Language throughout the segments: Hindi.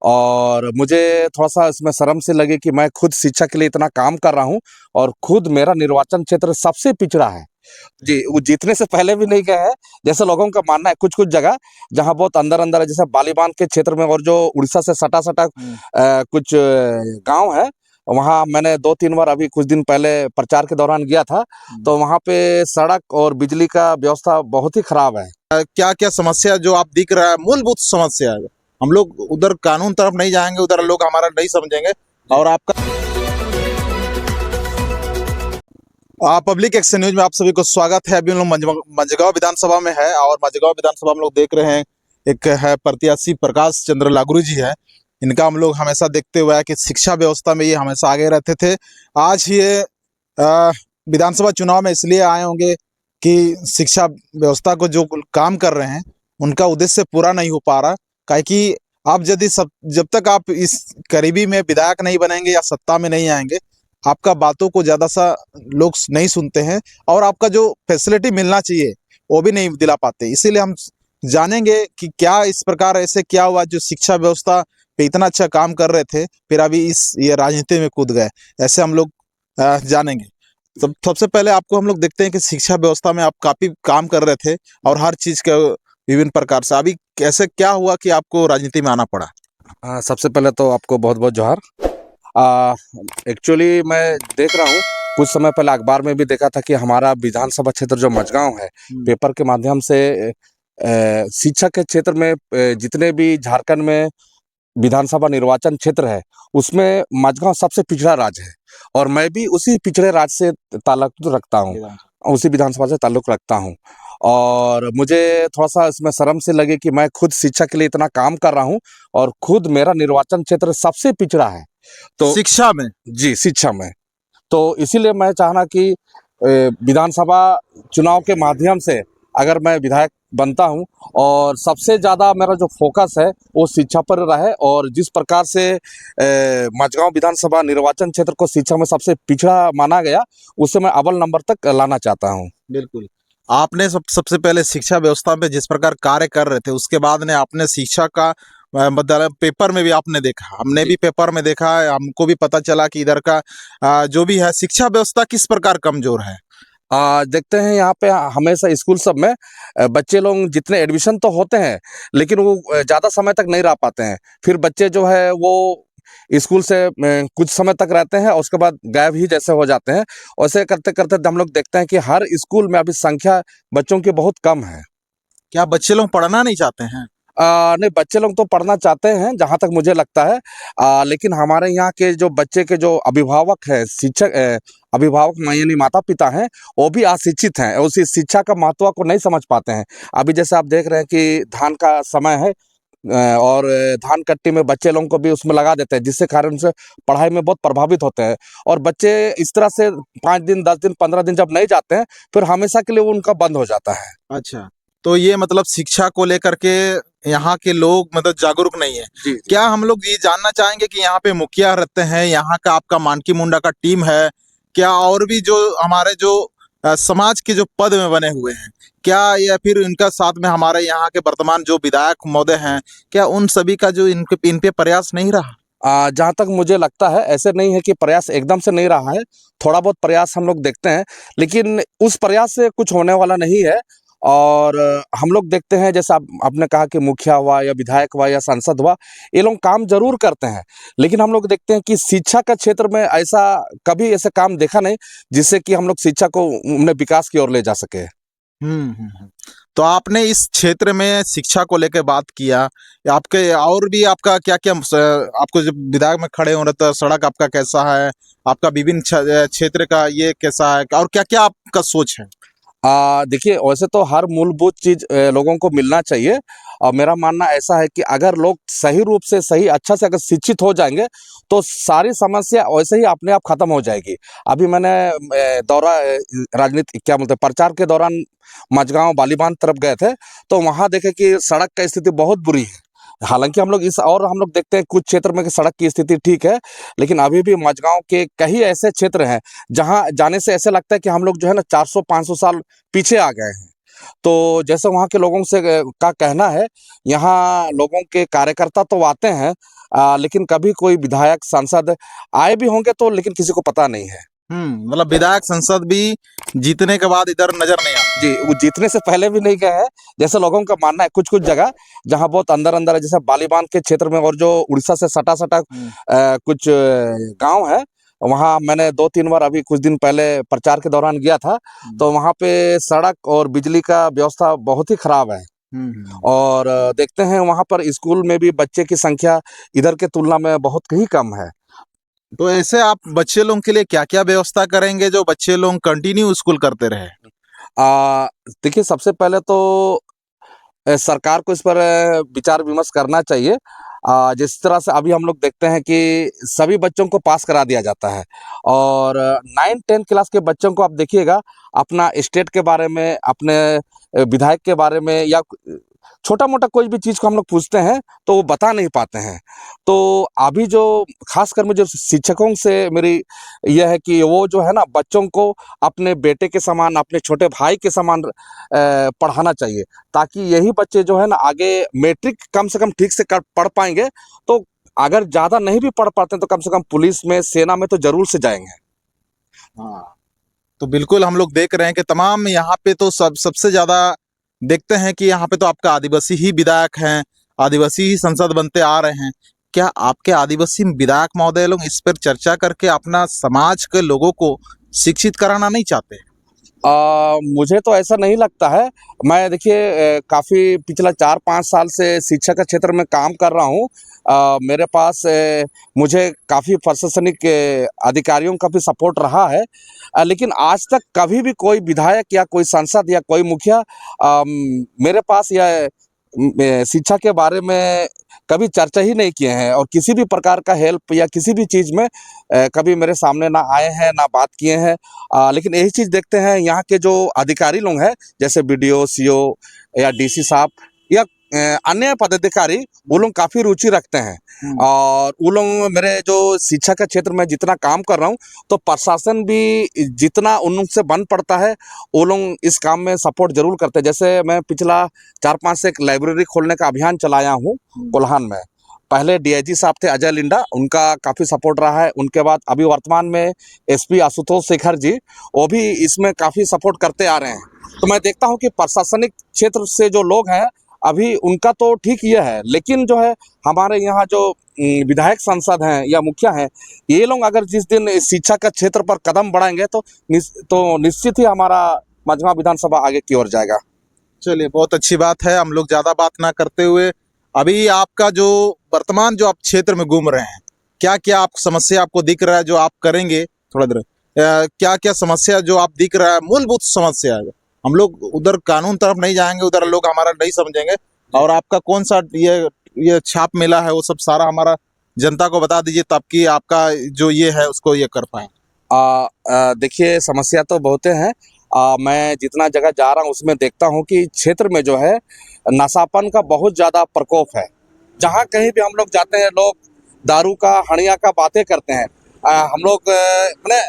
और मुझे थोड़ा-सा इसमें शर्म सी लगी कि मैं खुद शिक्षा के लिए इतना काम कर रहा हूँ और खुद मेरा निर्वाचन क्षेत्र सबसे पिछड़ा है। जी, वो जीतने से पहले भी नहीं गए हैं, जैसे लोगों का मानना है कुछ-कुछ जगह जहाँ बहुत अंदर-अंदर है, जैसे बालीबांध के क्षेत्र में और जो उड़ीसा से सटा-सटा कुछ गाँव है, वहाँ मैंने 2-3 बार अभी कुछ दिन पहले प्रचार के दौरान गया था, तो वहाँ पे सड़क और बिजली का व्यवस्था बहुत ही खराब है। क्या क्या समस्या जो आप दिख रहा है, मूलभूत समस्या है? हम लोग उधर कानून तरफ नहीं जाएंगे, उधर लोग हमारा नहीं समझेंगे। और आपका पब्लिक एक्शन न्यूज में आप सभी को स्वागत है। अभी हम लोग मंझगांव विधानसभा में है और मंझगांव विधानसभा हम लोग देख रहे हैं, एक है प्रत्याशी प्रकाश चंद्र लागुरू जी है। इनका हम लोग हमेशा देखते हुए है कि शिक्षा व्यवस्था में ये हमेशा आगे रहते थे। आज ये विधानसभा चुनाव में इसलिए आए होंगे कि शिक्षा व्यवस्था को जो काम कर रहे हैं उनका उद्देश्य पूरा नहीं हो पा रहा। काहे कि आप जब तक आप इस करीबी में विधायक नहीं बनेंगे या सत्ता में नहीं आएंगे, आपका बातों को ज़्यादा सा लोग नहीं सुनते हैं और आपका जो फैसिलिटी मिलना चाहिए वो भी नहीं दिला पाते। इसीलिए हम जानेंगे कि क्या इस प्रकार ऐसे क्या हुआ जो शिक्षा व्यवस्था पे इतना अच्छा काम कर रहे थे, फिर अभी ये राजनीति में कूद गए। ऐसे हम लोग जानेंगे। सबसे पहले आपको हम लोग देखते हैं कि शिक्षा व्यवस्था में आप काफ़ी काम कर रहे थे और हर चीज़ के विभिन्न प्रकार से। अभी कैसे क्या हुआ कि आपको राजनीति में आना पड़ा? सबसे पहले तो आपको बहुत-बहुत जोहार। एक्चुअली मैं देख रहा हूँ, कुछ समय पहले अखबार में भी देखा था कि हमारा विधानसभा क्षेत्र जो मझगाँव है, पेपर के माध्यम से शिक्षा के क्षेत्र में जितने भी झारखंड में विधानसभा निर्वाचन क्षेत्र है, उसमें मझगाँव सबसे पिछड़ा राज्य है और मैं भी उसी पिछड़े राज्य से ताल्लुक रखता हूँ, उसी विधानसभा से ताल्लुक रखता हूँ। और मुझे थोड़ा-सा इसमें शर्म सी लगी कि मैं खुद शिक्षा के लिए इतना काम कर रहा हूँ और खुद मेरा निर्वाचन क्षेत्र सबसे पिछड़ा है। तो शिक्षा में? जी, शिक्षा में। तो इसीलिए मैं चाहना कि विधानसभा चुनाव के माध्यम से अगर मैं विधायक बनता हूँ और सबसे ज़्यादा मेरा जो फ़ोकस है वो शिक्षा पर रहे और जिस प्रकार से मझगाँव विधानसभा निर्वाचन क्षेत्र को शिक्षा में सबसे पिछड़ा माना गया, उसे मैं अव्वल नंबर तक लाना चाहता हूँ। बिल्कुल। आपने सबसे पहले शिक्षा व्यवस्था में जिस प्रकार कार्य कर रहे थे, उसके बाद ने आपने शिक्षा का मतलब पेपर में भी आपने देखा, हमने भी पेपर में देखा है, हमको भी पता चला कि इधर का जो भी है शिक्षा व्यवस्था किस प्रकार कमजोर है। देखते हैं यहाँ पे हमेशा स्कूल सब में बच्चे लोग जितने एडमिशन तो होते हैं, लेकिन वो ज़्यादा समय तक नहीं रह पाते हैं। फिर बच्चे जो है वो स्कूल से कुछ समय तक रहते हैं और उसके बाद गायब ही जैसे हो जाते हैं। वैसे करते-करते हम लोग देखते हैं कि हर स्कूल में अभी संख्या बच्चों की बहुत कम है। क्या बच्चे लोग पढ़ना नहीं चाहते हैं? नहीं, बच्चे लोग तो पढ़ना चाहते हैं जहाँ तक मुझे लगता है, लेकिन हमारे यहाँ के जो बच्चे के जो अभिभावक हैं, अभिभावक यानी माता-पिता हैं, वो भी अशिक्षित हैं, उस शिक्षा का महत्व को नहीं समझ पाते हैं। अभी जैसे आप देख रहे हैं कि धान का समय है, और धान कट्टी में बच्चे लोगों को भी उसमें लगा देते हैं, जिससे कारण से पढ़ाई में बहुत प्रभावित होते हैं और बच्चे इस तरह से 5 दिन, 10 दिन, 15 दिन जब नहीं जाते हैं, फिर हमेशा के लिए वो उनका बंद हो जाता है। अच्छा, तो ये मतलब शिक्षा को लेकर के यहाँ के लोग मतलब जागरूक नहीं है। जी। क्या हम लोग ये जानना चाहेंगे कि यहाँ पे मुखिया रहते हैं, यहाँ का आपका मानकी मुंडा का टीम है, क्या और भी जो हमारे जो समाज के जो पद में बने हुए हैं, क्या या फिर इनका साथ में हमारे यहाँ के वर्तमान जो विधायक महोदय हैं, क्या उन सभी का जो इन पे प्रयास नहीं रहा? जहाँ तक मुझे लगता है ऐसे नहीं है कि प्रयास एकदम से नहीं रहा है, थोड़ा बहुत प्रयास हम लोग देखते हैं, लेकिन उस प्रयास से कुछ होने वाला नहीं है। और हम लोग देखते हैं जैसा आपने कहा कि मुखिया हुआ या विधायक हुआ या सांसद हुआ, ये लोग काम ज़रूर करते हैं, लेकिन हम लोग देखते हैं कि शिक्षा का क्षेत्र में ऐसा कभी ऐसा काम देखा नहीं, जिससे कि हम लोग शिक्षा को अपने विकास की ओर ले जा सके। तो आपने इस क्षेत्र में शिक्षा को लेकर बात किया, आपके और भी आपका क्या-क्या आपको जब विधायक में खड़े हो रहे तो सड़क आपका कैसा है? आपका विभिन्न क्षेत्र का ये कैसा है? और क्या-क्या आपका सोच है? देखिए, वैसे तो हर मूलभूत चीज़ लोगों को मिलना चाहिए और मेरा मानना ऐसा है कि अगर लोग सही रूप से सही अच्छा से अगर शिक्षित हो जाएँगे, तो सारी समस्या वैसे ही अपने आप खत्म हो जाएगी। अभी मैंने राजनीति क्या बोलते हैं प्रचार के दौरान मझगाँव बालीबांध तरफ गए थे, तो वहाँ देखे कि सड़क का स्थिति बहुत बुरी है। हालाँकि हम लोग देखते हैं कुछ क्षेत्र में कि सड़क की स्थिति ठीक है, लेकिन अभी भी मझगाँव के कई ऐसे क्षेत्र हैं, जहाँ जाने से ऐसा लगता है कि हम लोग जो है ना 400-500 साल पीछे आ गए हैं। तो जैसे वहाँ के लोगों से का कहना है, यहाँ लोगों के कार्यकर्ता तो आते हैं, लेकिन कभी कोई विधायक सांसद आए भी होंगे तो लेकिन किसी को पता नहीं है। मतलब विधायक संसद भी जीतने के बाद इधर नजर नहीं आता। जी, वो जीतने से पहले भी नहीं गए हैं, जैसे लोगों का मानना है। कुछ-कुछ जगह जहाँ बहुत अंदर-अंदर है, जैसे बालीबांध के क्षेत्र में और जो उड़ीसा से सटा-सटा कुछ गाँव है, वहाँ मैंने 2-3 बार अभी कुछ दिन पहले प्रचार के दौरान गया था, तो वहाँ पे सड़क और बिजली का व्यवस्था बहुत ही खराब है। और देखते हैं वहाँ पर स्कूल में भी बच्चे की संख्या इधर के तुलना में बहुत ही कम है। तो ऐसे आप बच्चे लोगों के लिए क्या क्या व्यवस्था करेंगे जो बच्चे लोग कंटिन्यू स्कूल करते रहे? देखिए, सबसे पहले तो सरकार को इस पर विचार विमर्श करना चाहिए। जिस तरह से अभी हम लोग देखते हैं कि सभी बच्चों को पास करा दिया जाता है और 9-10 क्लास के बच्चों को आप देखिएगा, अपना स्टेट के बारे में, अपने विधायक के बारे में या छोटा-मोटा कोई भी चीज़ को हम लोग पूछते हैं, तो वो बता नहीं पाते हैं। तो अभी जो ख़ासकर में जो शिक्षकों से मेरी ये है कि वो जो है ना, बच्चों को अपने बेटे के समान, अपने छोटे भाई के समान पढ़ाना चाहिए, ताकि यही बच्चे जो है ना, आगे मैट्रिक कम से कम ठीक से कर पढ़ पाएँगे। तो अगर ज़्यादा नहीं भी पढ़ पाते हैं, तो कम से कम पुलिस में, सेना में तो ज़रूर से जाएँगे। हाँ, तो बिल्कुल हम लोग देख रहे हैं कि तमाम यहाँ पे तो सबसे ज्यादा देखते हैं कि यहाँ पे तो आपका आदिवासी ही विधायक हैं, आदिवासी ही संसद बनते आ रहे हैं। क्या आपके आदिवासी विधायक महोदय लोग इस पर चर्चा करके अपना समाज के लोगों को शिक्षित कराना नहीं चाहते? मुझे तो ऐसा नहीं लगता है। मैं देखिए, काफ़ी पिछला 4-5 साल से शिक्षा के क्षेत्र में काम कर रहा हूँ। मेरे पास मुझे काफ़ी प्रशासनिक अधिकारियों का भी सपोर्ट रहा है। लेकिन आज तक कभी भी कोई विधायक या कोई सांसद या कोई मुखिया मेरे पास या शिक्षा के बारे में कभी चर्चा ही नहीं किए हैं और किसी भी प्रकार का हेल्प या किसी भी चीज़ में कभी मेरे सामने ना आए हैं, ना बात किए हैं। लेकिन यही चीज़ देखते हैं, यहाँ के जो अधिकारी लोग हैं, जैसे बीडीओ, सीओ या डीसी साहब या अन्य पदाधिकारी, वो लोग काफ़ी रुचि रखते हैं। और वो लोग मेरे जो शिक्षा के क्षेत्र में जितना काम कर रहा हूँ, तो प्रशासन भी जितना उन लोग से बन पड़ता है, वो लोग इस काम में सपोर्ट ज़रूर करते हैं। जैसे मैं पिछला 4-5 से एक लाइब्रेरी खोलने का अभियान चलाया हूँ कोल्हान में। पहले डीआईजी साहब थे अजय लिंडा, उनका काफ़ी सपोर्ट रहा है। उनके बाद अभी वर्तमान में एसपी आशुतोष शेखर जी, वो भी इसमें काफ़ी सपोर्ट करते आ रहे हैं। तो मैं देखता हूँ कि प्रशासनिक क्षेत्र से जो लोग हैं, अभी उनका तो ठीक ये है, लेकिन जो है हमारे यहाँ जो विधायक सांसद हैं या मुखिया हैं, ये लोग अगर जिस दिन इस शिक्षा का क्षेत्र पर कदम बढ़ाएंगे तो निश्चित ही हमारा मझगांव विधानसभा आगे की ओर जाएगा। चलिए, बहुत अच्छी बात है। हम लोग ज्यादा बात ना करते हुए अभी आपका जो वर्तमान जो आप क्षेत्र में घूम रहे हैं, क्या क्या आप समस्या आपको दिख रहा है जो आप करेंगे? थोड़ा देर क्या क्या समस्या जो आप दिख रहा है, मूलभूत समस्या है? हम लोग उधर कानून तरफ नहीं जाएंगे, उधर लोग हमारा नहीं समझेंगे। और आपका कौन सा ये छाप मिला है, वो सब सारा हमारा जनता को बता दीजिए, ताकि आपका जो ये है उसको ये कर पाए। देखिए, समस्या तो बहुतें हैं। मैं जितना जगह जा रहा हूँ उसमें देखता हूँ कि क्षेत्र में जो है नशापन का बहुत ज़्यादा प्रकोप है। जहाँ कहीं भी हम लोग जाते हैं, लोग दारू का, हड़िया का बातें करते हैं। हम लोग मैंने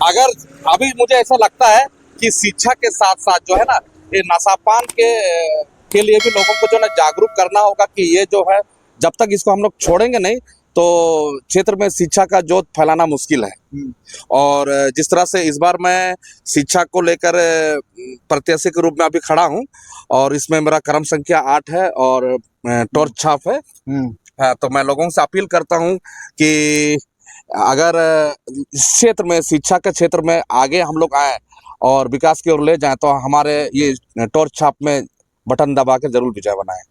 अगर अभी मुझे ऐसा लगता है कि शिक्षा के साथ-साथ जो है ना, ये नशापान के लिए भी लोगों को जो है ना जागरूक करना होगा कि ये जो है, जब तक इसको हम लोग छोड़ेंगे नहीं, तो क्षेत्र में शिक्षा का जोत फैलाना मुश्किल है। और जिस तरह से इस बार मैं शिक्षा को लेकर प्रत्याशी के रूप में अभी खड़ा हूँ और इसमें मेरा क्रम संख्या 8 है और टॉर्च छाप है। हाँ, तो मैं लोगों से अपील करता हूँ कि अगर इस क्षेत्र में, शिक्षा के क्षेत्र में आगे हम लोग आए और विकास की ओर ले जाएं, तो हमारे ये टॉर्च छाप में बटन दबा के जरूर विजय बनाएं।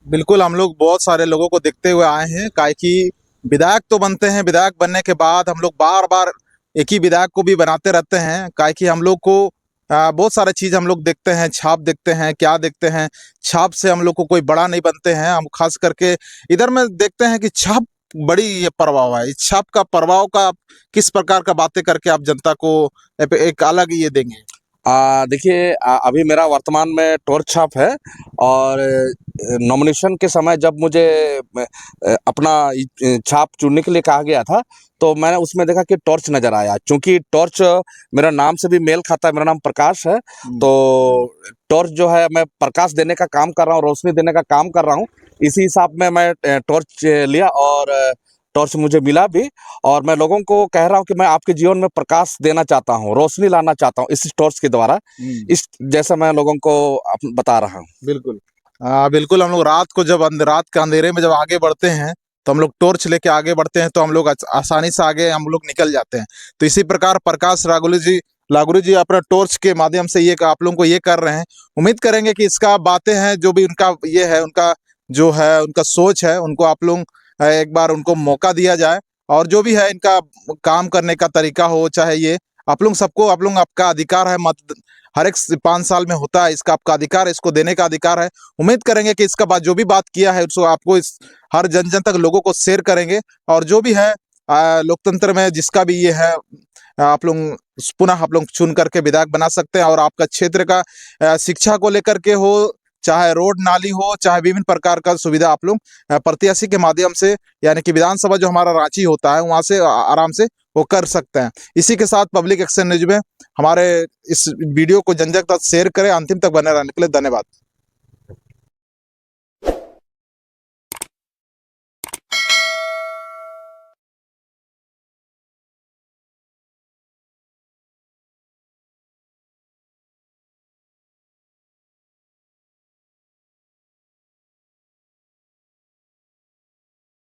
बिल्कुल, हम लोग बहुत सारे लोगों को देखते हुए आए हैं, काहे कि विधायक तो बनते हैं, विधायक बनने के बाद हम लोग बार बार एक ही विधायक को भी बनाते रहते हैं, काहे कि हम लोग को बहुत सारे चीज़ हम लोग देखते हैं, छाप देखते हैं, क्या देखते हैं, छाप से हम लोग को कोई बड़ा नहीं बनते हैं। हम खास करके इधर में देखते हैं कि छाप बड़ी ये प्रभाव है। इस छाप का प्रभाव का आप किस प्रकार का बातें करके आप जनता को एक अलग ये देंगे? देखिए, अभी मेरा वर्तमान में टॉर्च छाप है और नॉमिनेशन के समय जब मुझे अपना छाप चुनने के लिए कहा गया था, तो मैंने उसमें देखा कि टॉर्च नज़र आया। चूँकि टॉर्च मेरा नाम से भी मेल खाता है, मेरा नाम प्रकाश है, तो टॉर्च जो है, मैं प्रकाश देने का काम कर रहा हूँ, रोशनी देने का काम कर रहा हूँ, इसी हिसाब में मैं टॉर्च लिया और टॉर्च मुझे मिला भी, और मैं लोगों को कह रहा हूँ कि मैं आपके जीवन में प्रकाश देना चाहता हूँ, रोशनी लाना चाहता हूँ इस टॉर्च के द्वारा। इस जैसा मैं लोगों को बता रहा हूँ। बिल्कुल। बिल्कुल, हम लोग रात को जब रात के अंधेरे में जब आगे बढ़ते हैं, तो हम लोग टॉर्च लेके आगे बढ़ते हैं, तो हम लोग आसानी से आगे हम लोग निकल जाते हैं। तो इसी प्रकार प्रकाश लागुरी जी अपना टॉर्च के माध्यम से ये आप लोगों को ये कर रहे हैं। उम्मीद करेंगे कि इसका बातें हैं जो भी उनका ये है, उनका जो है उनका सोच है, उनको आप लोग एक बार उनको मौका दिया जाए, और जो भी है इनका काम करने का तरीका हो, चाहे ये आप लोग सबको, आप लोग आपका अधिकार है, मत हर एक 5 साल में होता है, इसका आपका अधिकार है, इसको देने का अधिकार है। उम्मीद करेंगे कि इसका बात जो भी बात किया है उसको आपको इस हर जन जन तक लोगों को शेयर करेंगे, और जो भी है लोकतंत्र में जिसका भी ये है आप लोग पुनः आप लोग चुन करके विधायक बना सकते हैं। और आपका क्षेत्र का शिक्षा को लेकर के हो, चाहे रोड नाली हो, चाहे विभिन्न प्रकार का सुविधा आप लोग प्रत्याशी के माध्यम से, यानी कि विधानसभा जो हमारा रांची होता है वहां से आराम से वो कर सकते हैं। इसी के साथ पब्लिक एक्शन न्यूज में हमारे इस वीडियो को जन जन तक शेयर करें, अंतिम तक बने रहने के लिए धन्यवाद।